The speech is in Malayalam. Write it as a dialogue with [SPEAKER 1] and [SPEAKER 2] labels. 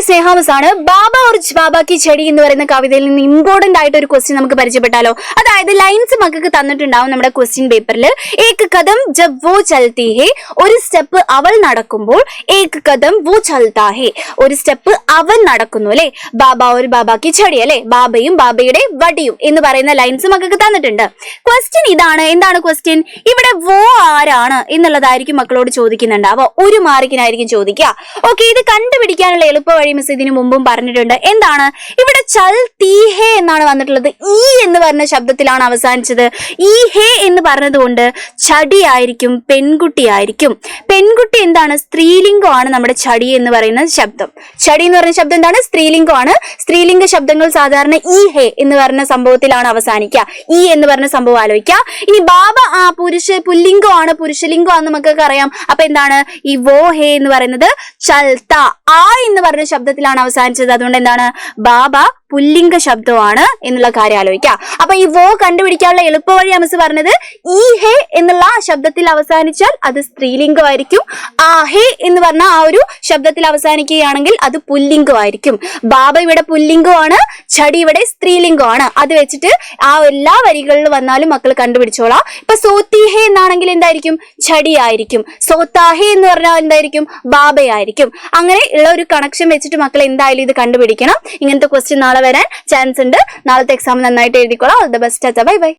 [SPEAKER 1] സ്നേഹാമസാണ്. ബാബ और ബാബ की ചെടി എന്ന് പറയുന്ന കവിതയിൽ നിന്ന് ഇമ്പോർട്ടന്റ് ആയിട്ട് ഒരു ക്വസ്റ്റ്യൻ നമുക്ക് പരിചയപ്പെട്ടാലോ? അതായത് ലൈൻസ് മക്കൾക്ക് തന്നിട്ടുണ്ടാവും നമ്മുടെ ക്വസ്റ്റ്യൻ പേപ്പറിൽ. ഏക് കദം ജബ് വോ ചൽത്തി ഹേ, ഒരു സ്റ്റെപ്പ് അവൾ നടക്കുമ്പോൾ. ഏക് കദം വോ ചൽത്താ ഹേ, ഒരു സ്റ്റെപ്പ് അവൻ നടക്കുന്നു അല്ലെ. ബാബ ഒരു ബാബാക്കി ചെടി അല്ലെ, ബാബയും ബാബയുടെ വടിയും എന്ന് പറയുന്ന ലൈൻസ് മക്കൾക്ക് തന്നിട്ടുണ്ട്. ക്വസ്റ്റ്യൻ ഇതാണ്. എന്താണ് ക്വസ്റ്റ്യൻ? ഇവിടെ വോ ആരാണ് എന്നുള്ളതായിരിക്കും മക്കളോട് ചോദിക്കുന്നുണ്ടാവുക. ഒരു മാർക്കിനായിരിക്കും ചോദിക്കുക. ഓക്കെ, ഇത് കണ്ടുപിടിക്കാനുള്ള എളുപ്പ വഴി മിസ് ഇതിനു മുമ്പും പറഞ്ഞിട്ടുണ്ട്. എന്താണ് ഇവിടെ? ചൽ തീ ഹേ എന്നാണ് വന്നിട്ടുള്ളത്. ഈ എന്ന് പറഞ്ഞ ശബ്ദത്തിലാണ് അവസാനിച്ചത്. ഈ ഹേ എന്ന് പറഞ്ഞതുകൊണ്ട് ചടി ആയിരിക്കും, പെൺകുട്ടി ആയിരിക്കും. പെൺകുട്ടി എന്താണ്? സ്ത്രീലിംഗമാണ് നമ്മുടെ ചടി എന്ന് പറയുന്ന ശബ്ദം. ചടി എന്ന് പറയുന്ന ശബ്ദം എന്താണ്? സ്ത്രീലിംഗമാണ്. സ്ത്രീലിംഗ ശബ്ദങ്ങൾ സാധാരണ ഈ ഹേ എന്ന് പറഞ്ഞ സംഭവത്തിലാണ് അവസാനിക്കുക. ഈ എന്ന് പറഞ്ഞ സംഭവം ആലോചിക്കുക. ഇനി ബാബ പുല്ലിംഗമാണ്, പുരുഷലിംഗമാണെന്ന് നമുക്കൊക്കെ അറിയാം. അപ്പൊ എന്താണ് ഈ വോ ഹേ എന്ന് പറയുന്നത്? ചൽത്ത, ആ എന്ന് പറഞ്ഞ ശബ്ദത്തിലാണ് അവസാനിച്ചത്. അതുകൊണ്ട് എന്താണ്? ബാബ പുല്ലിംഗ ശബ്ദമാണ് എന്നുള്ള കാര്യം ആലോചിക്കുക. അപ്പൊ ഈ വോ കണ്ടുപിടിക്കാനുള്ള എളുപ്പ വഴി മിസ് പറഞ്ഞത്, ഈ ഹേ എന്നുള്ള ശബ്ദത്തിൽ അവസാനിച്ചാൽ അത് സ്ത്രീലിംഗമായിരിക്കും. ആ ഹേ എന്ന് പറഞ്ഞ ആ ഒരു ശബ്ദത്തിൽ അവസാനിക്കുകയാണെങ്കിൽ അത് പുല്ലിംഗമായിരിക്കും. ബാബ ഇവിടെ പുല്ലിംഗമാണ്, ചടി ഇവിടെ സ്ത്രീലിംഗമാണ്. അത് വെച്ചിട്ട് ആ എല്ലാ വരികളിൽ വന്നാലും മക്കൾ കണ്ടുപിടിച്ചോളാം. ഇപ്പൊ സോത്തി ഹേ എന്നാണെങ്കിൽ എന്തായിരിക്കും? ചടി ആയിരിക്കും. സോത്താഹേ എന്ന് പറഞ്ഞാൽ എന്തായിരിക്കും? ബാബയായിരിക്കും. അങ്ങനെ ഉള്ള ഒരു കണക്ഷൻ വെച്ചിട്ട് മക്കൾ എന്തായാലും ഇത് കണ്ടുപിടിക്കണം. ഇങ്ങനത്തെ ക്വസ്റ്റ്യൻ നാളെ വരാൻ ചാൻസ് ഉണ്ട്. നാളത്തെ എക്സാം നന്നായിട്ട് എഴുതിക്കോളാം. All the best. Bye by.